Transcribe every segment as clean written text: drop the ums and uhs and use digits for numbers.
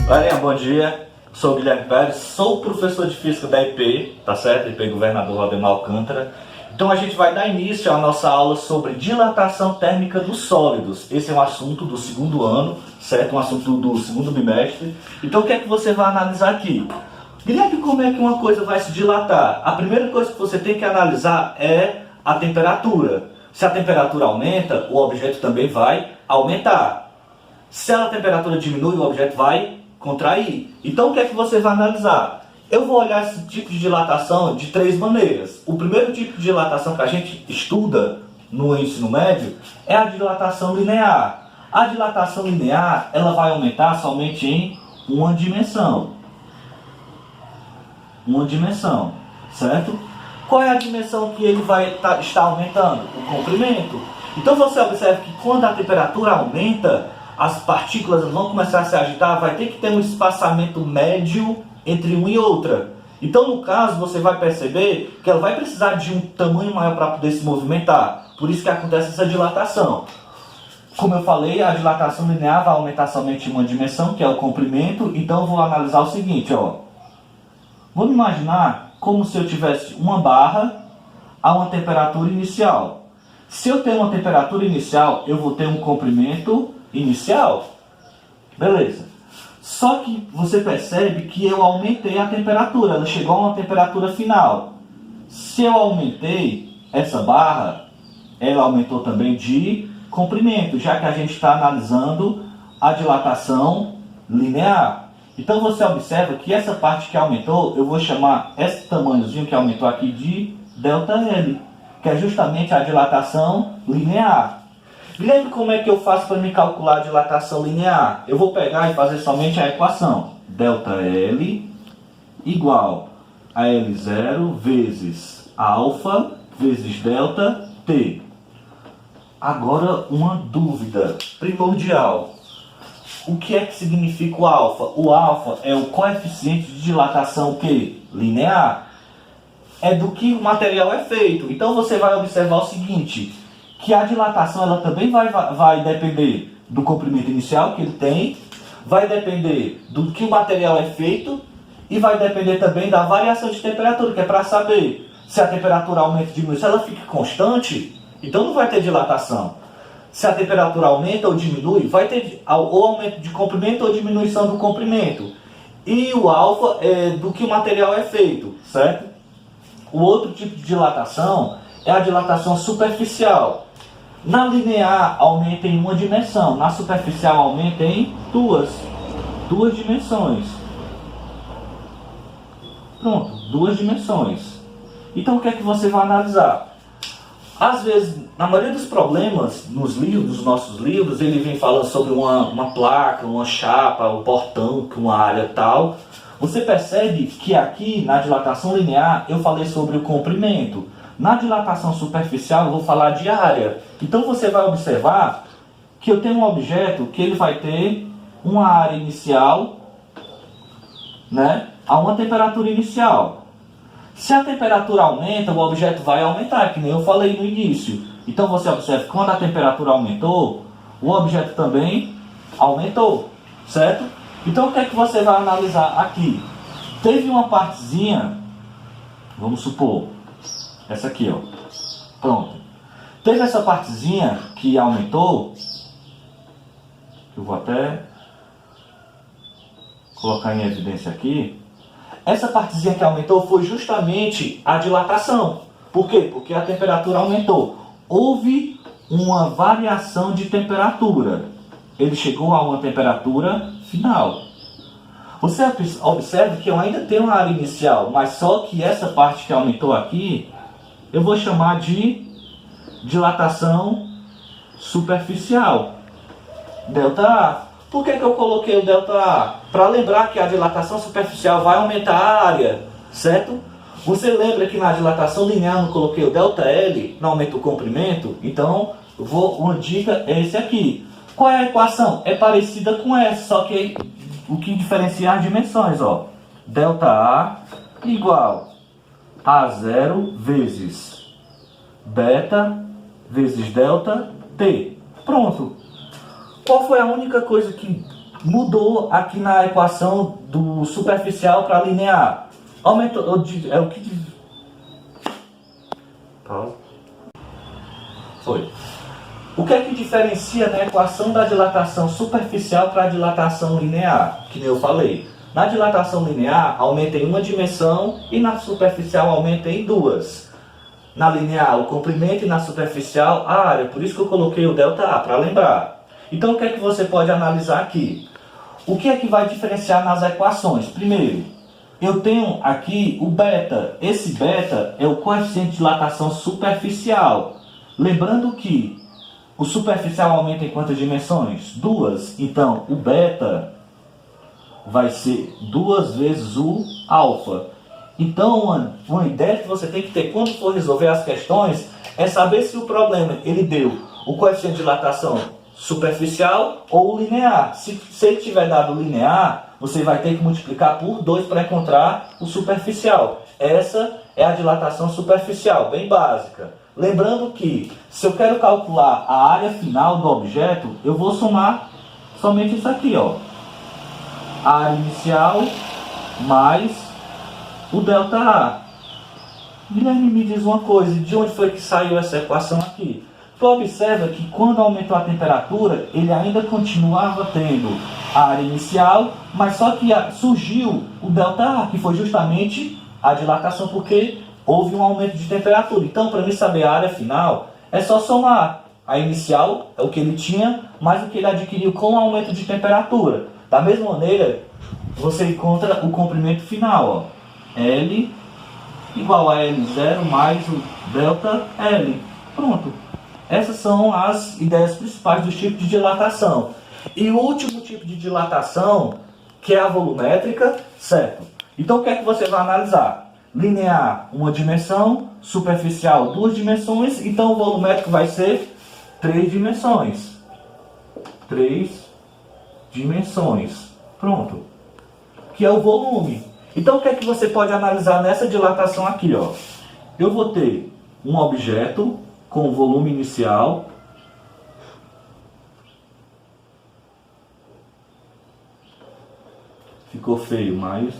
Galerinha, bom dia. Sou o Guilherme Pérez, sou professor de Física da IP, tá certo? IP Governador Valdemar Alcântara. Então a gente vai dar início à nossa aula sobre dilatação térmica dos sólidos. Esse é um assunto do segundo ano, certo? Um assunto do segundo bimestre. Então o que é que você vai analisar aqui? Guilherme, como é que uma coisa vai se dilatar? A primeira coisa que você tem que analisar é a temperatura. Se a temperatura aumenta, o objeto também vai aumentar. Se a temperatura diminui, o objeto vai contrair. Então o que é que você vai analisar? Eu vou olhar esse tipo de dilatação de três maneiras. O primeiro tipo de dilatação que a gente estuda no ensino médio é a dilatação linear. A dilatação linear, ela vai aumentar somente em uma dimensão. Uma dimensão, certo? Qual é a dimensão que ele vai estar aumentando? O comprimento. Então você observa que quando a temperatura aumenta, as partículas vão começar a se agitar, vai ter que ter um espaçamento médio entre uma e outra. Então, no caso, você vai perceber que ela vai precisar de um tamanho maior para poder se movimentar. Por isso que acontece essa dilatação. Como eu falei, a dilatação linear vai aumentar somente em uma dimensão, que é o comprimento. Então, eu vou analisar o seguinte, ó. Vamos imaginar como se eu tivesse uma barra a uma temperatura inicial. Se eu tenho uma temperatura inicial, eu vou ter um comprimento inicial. Beleza. Só que você percebe que eu aumentei a temperatura, ela chegou a uma temperatura final. Se eu aumentei essa barra, ela aumentou também de comprimento, já que a gente está analisando a dilatação linear. Então você observa que essa parte que aumentou, eu vou chamar esse tamanhozinho que aumentou aqui de ΔL, que é justamente a dilatação linear. Guilherme, como é que eu faço para me calcular a dilatação linear? Eu vou pegar e fazer somente a equação. ΔL igual a L0 vezes alfa vezes ΔT. Agora uma dúvida primordial. O que é que significa o alfa? O alfa é o coeficiente de dilatação que? Linear. É do que o material é feito. Então você vai observar o seguinte, que a dilatação ela também vai depender do comprimento inicial que ele tem, vai depender do que o material é feito e vai depender também da variação de temperatura, que é para saber se a temperatura aumenta ou diminui. Se ela fica constante, então não vai ter dilatação. Se a temperatura aumenta ou diminui, vai ter ou aumento de comprimento ou diminuição do comprimento. E o alfa é do que o material é feito, certo? O outro tipo de dilatação é a dilatação superficial. Na linear aumenta em uma dimensão, na superficial aumenta em duas dimensões. Pronto, duas dimensões. Então o que é que você vai analisar? Às vezes, na maioria dos problemas, nos nossos livros, ele vem falando sobre uma placa, uma chapa, um portão, uma área tal. Você percebe que aqui, na dilatação linear, eu falei sobre o comprimento. Na dilatação superficial, eu vou falar de área. Então, você vai observar que eu tenho um objeto que ele vai ter uma área inicial, né, a uma temperatura inicial. Se a temperatura aumenta, o objeto vai aumentar, que nem eu falei no início. Então você observa que quando a temperatura aumentou, o objeto também aumentou, certo? Então o que é que você vai analisar aqui? Teve uma partezinha, vamos supor, essa aqui, ó. Pronto. Teve essa partezinha que aumentou, eu vou até colocar em evidência aqui. Essa partezinha que aumentou foi justamente a dilatação. Por quê? Porque a temperatura aumentou. Houve uma variação de temperatura. Ele chegou a uma temperatura final. Você observa que eu ainda tenho uma área inicial, mas só que essa parte que aumentou aqui, eu vou chamar de dilatação superficial. ΔA. Por que eu coloquei o ΔA? Para lembrar que a dilatação superficial vai aumentar a área, certo? Você lembra que na dilatação linear eu não coloquei o ΔL, não aumenta o comprimento? Então, uma dica é esse aqui. Qual é a equação? É parecida com essa, só que o que diferencia as dimensões, ó. ΔA igual a 0 vezes beta vezes ΔT. Pronto. Qual foi a única coisa que mudou aqui na equação do superficial para linear. Aumentou, é o que... Foi. O que é que diferencia na equação da dilatação superficial para a dilatação linear? Que nem eu falei. Na dilatação linear, aumenta em uma dimensão e na superficial aumenta em duas. Na linear, o comprimento e na superficial, a área. Por isso que eu coloquei o ΔA, para lembrar. Então, o que é que você pode analisar aqui? O que é que vai diferenciar nas equações? Primeiro, eu tenho aqui o beta. Esse beta é o coeficiente de dilatação superficial. Lembrando que o superficial aumenta em quantas dimensões? Duas. Então, o beta vai ser 2 vezes o alfa. Então, uma ideia que você tem que ter quando for resolver as questões é saber se o problema ele deu o coeficiente de dilatação superficial ou linear. Se ele tiver dado linear, você vai ter que multiplicar por 2 para encontrar o superficial. Essa é a dilatação superficial, bem básica. Lembrando que, se eu quero calcular a área final do objeto, eu vou somar somente isso aqui, ó. A área inicial mais o ΔA. Guilherme, me diz uma coisa, de onde foi que saiu essa equação aqui? Tu observa que quando aumentou a temperatura, ele ainda continuava tendo a área inicial, mas só que surgiu o ΔA, que foi justamente a dilatação, porque houve um aumento de temperatura. Então, para mim saber a área final, é só somar. A inicial é o que ele tinha, mais o que ele adquiriu com o aumento de temperatura. Da mesma maneira, você encontra o comprimento final, ó. L igual a L0 mais o ΔL. Pronto. Essas são as ideias principais dos tipos de dilatação. E o último tipo de dilatação, que é a volumétrica, certo? Então, o que é que você vai analisar? Linear, uma dimensão, superficial, 2 dimensões, então o volumétrico vai ser 3 dimensões. 3 dimensões. Pronto. Que é o volume. Então, o que é que você pode analisar nessa dilatação aqui, ó? Eu vou ter um objeto com volume inicial. Ficou feio, mas...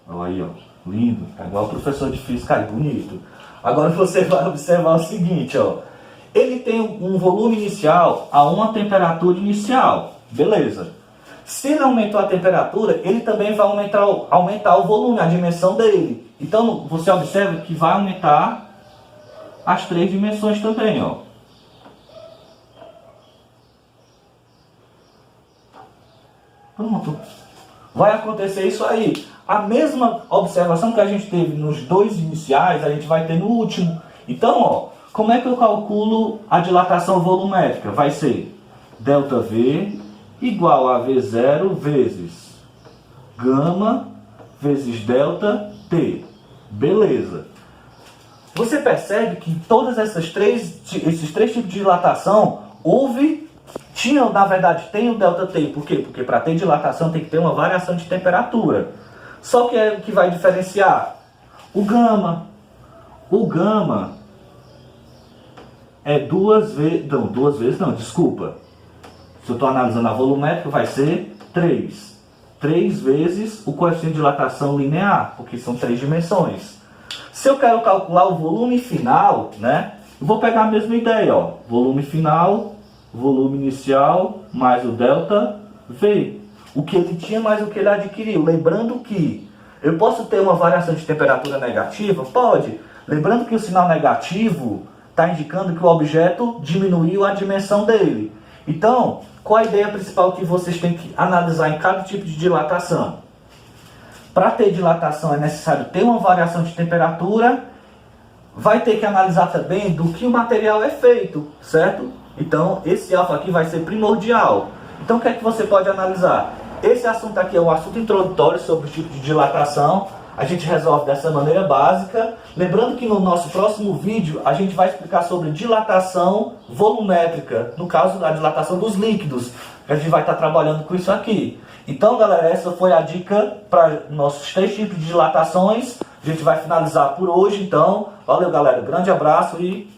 Olha aí, ó. Lindo. É igual o professor de física, aí, bonito. Agora você vai observar o seguinte, ó. Ele tem um volume inicial a uma temperatura inicial. Beleza. Se ele aumentou a temperatura, ele também vai aumentar o volume, a dimensão dele. Então, você observa que vai aumentar as 3 dimensões também, ó. Pronto. Vai acontecer isso aí. A mesma observação que a gente teve nos 2 iniciais, a gente vai ter no último. Então, ó, como é que eu calculo a dilatação volumétrica? Vai ser ΔV igual a V0 vezes gama vezes ΔT. Beleza. Você percebe que todas esses três tipos de dilatação na verdade, tem o ΔT. Por quê? Porque para ter dilatação tem que ter uma variação de temperatura. Só que é o que vai diferenciar o gama. O gama é 2 vezes... Não, 2 vezes não, desculpa. Se eu estou analisando a volumétrica, vai ser 3. 3 vezes o coeficiente de dilatação linear, porque são 3 dimensões. Se eu quero calcular o volume final, né? Eu vou pegar a mesma ideia, ó. Volume final, volume inicial, mais o ΔV. O que ele tinha mais o que ele adquiriu. Lembrando que eu posso ter uma variação de temperatura negativa? Pode. Lembrando que o sinal negativo está indicando que o objeto diminuiu a dimensão dele. Então, qual a ideia principal que vocês têm que analisar em cada tipo de dilatação? Para ter dilatação é necessário ter uma variação de temperatura. Vai ter que analisar também do que o material é feito, certo? Então, esse alfa aqui vai ser primordial. Então, o que é que você pode analisar? Esse assunto aqui é um assunto introdutório sobre o tipo de dilatação. A gente resolve dessa maneira básica. Lembrando que no nosso próximo vídeo a gente vai explicar sobre dilatação volumétrica. No caso, da dilatação dos líquidos. A gente vai estar trabalhando com isso aqui. Então, galera, essa foi a dica para nossos 3 tipos de dilatações. A gente vai finalizar por hoje, então. Valeu, galera. Grande abraço e